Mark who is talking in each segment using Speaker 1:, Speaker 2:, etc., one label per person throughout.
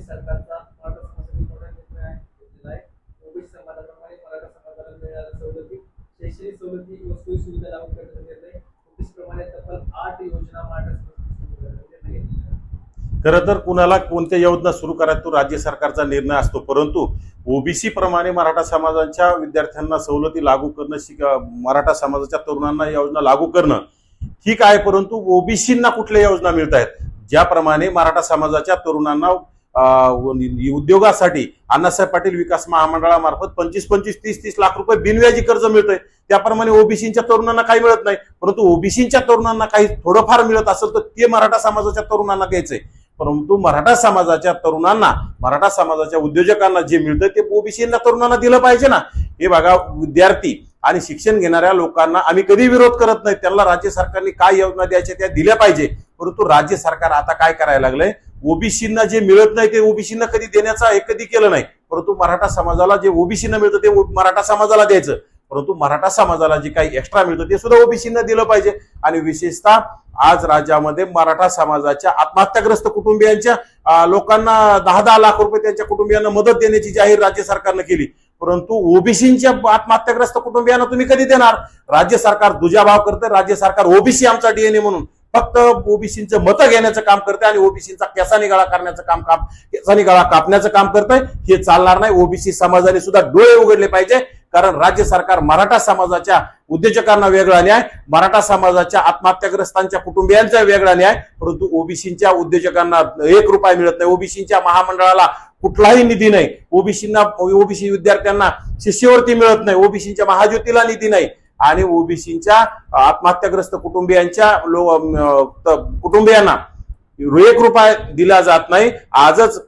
Speaker 1: फडणवीस सरकारचा मराठा समाजासाठी मोठा निर्णय घेतलेला आहे. ओबीसी समाजाप्रमाणे मराठा समाजाला मिळणाऱ्या सवलती, शैक्षणिक सवलती व सोयी सुविधा लागू करण्याचा निर्णय, ओबीसी प्रमाणे तब्बल 8 योजना मराठा समाजासाठी सुरू करण्याचा निर्णय घेतलेला आहे.
Speaker 2: खरं तर कुणाला कोणत्या योजना सुरू करायचा तो राज्य सरकारचा निर्णय असतो, परंतु ओबीसी प्रमाणे मराठा समाजाच्या विद्यार्थ्यांना सवलती लागू करणं, मराठा समाजाच्या तरुणांना योजना लागू करणं ठीक आहे, परंतु ओबीसींना कुठल्या योजना मिळत आहेत? ज्याप्रमाणे मराठा समाजाच्या तरुणांना उद्योगासाठी अण्णासाहेब पाटील विकास महामंडळामार्फत 25-25, 30-30 लाख रुपये बिनव्याजी कर्ज मिळतंय, त्याप्रमाणे ओबीसींच्या तरुणांना काही मिळत नाही, परंतु ओबीसींच्या तरुणांना काही थोडंफार मिळत असेल तर ते मराठा समाजाच्या तरुणांना घ्यायचंय. परंतु मराठा समाजाच्या तरुणांना, मराठा समाजाच्या उद्योजकांना जे मिळतं ते ओबीसींना तरुणांना दिलं पाहिजे ना. हे बघा, विद्यार्थी आणि शिक्षण घेणाऱ्या लोकांना आम्ही कधी विरोध करत नाही, त्यांना राज्य सरकारने काय योजना द्यायच्या त्या दिल्या पाहिजे. परंतु राज्य सरकार आता काय करायला लागलंय, ओबीसींना जे मिळत नाही ते ओबीसींना कधी देण्याचा कधी केलं नाही, परंतु मराठा समाजाला जे ओबीसींना मिळतं ते मराठा समाजाला द्यायचं. परंतु मराठा समाजाला जे काही एक्स्ट्रा मिळतं ते सुद्धा ओबीसींना दिलं पाहिजे. आणि विशेषतः आज राज्यामध्ये मराठा समाजाच्या आत्महत्याग्रस्त कुटुंबियांच्या लोकांना 10-10 लाख रुपये त्यांच्या कुटुंबियांना मदत देण्याची जाहीर राज्य सरकारनं केली, परंतु ओबीसींच्या आत्महत्याग्रस्त कुटुंबियांना तुम्ही कधी देणार? राज्य सरकार दुजाभाव करते, राज्य सरकार ओबीसी आमचा डीएनए म्हणून फक्त ओबीसींचं मतं घेण्याचं काम करते आणि ओबीसींचा केसानी गळा करण्याचं केसानी गळा कापण्याचं काम करतंय. हे चालणार नाही. ओबीसी समाजाने सुद्धा डोळे उघडले पाहिजे, कारण राज्य सरकार मराठा समाजाच्या उद्योजकांना वेगळा न्याय, मराठा समाजाच्या आत्महत्याग्रस्तांच्या कुटुंबियांचा वेगळा न्याय, परंतु ओबीसींच्या उद्योजकांना 1 रुपया मिळत नाही, ओबीसींच्या महामंडळाला कुठलाही निधी नाही, ओबीसी विद्यार्थ्यांना शिष्यवृत्ती मिळत नाही, ओबीसींच्या महाज्योतीला निधी नाही आणि ओबीसींच्या आत्महत्याग्रस्त कुटुंबियांना 1 रुपया दिला जात नाही. आजच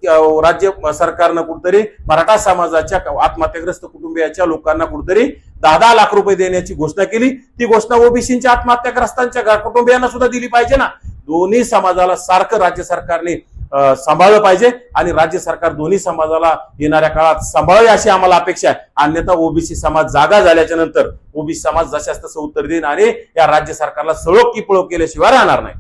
Speaker 2: राज्य सरकारनं कुठतरी मराठा समाजाच्या आत्महत्याग्रस्त कुटुंबियांच्या लोकांना कुठतरी 10-10 लाख रुपये देण्याची घोषणा केली. ती घोषणा ओबीसींच्या आत्महत्याग्रस्तांच्या कुटुंबियांना सुद्धा दिली पाहिजे ना. दोन्ही समाजाला सारखं राज्य सरकारने सांभाळलं पाहिजे आणि राज्य सरकार दोन्ही समाजाला येणाऱ्या काळात सांभाळेल अशी आम्हाला अपेक्षा आहे. अन्यथा ओबीसी समाज जागा झाल्याच्या नंतर ओबीसी समाज जशास तसं उत्तर देईल आणि या राज्य सरकारला सळो की पळो केल्याशिवाय राहणार नाही.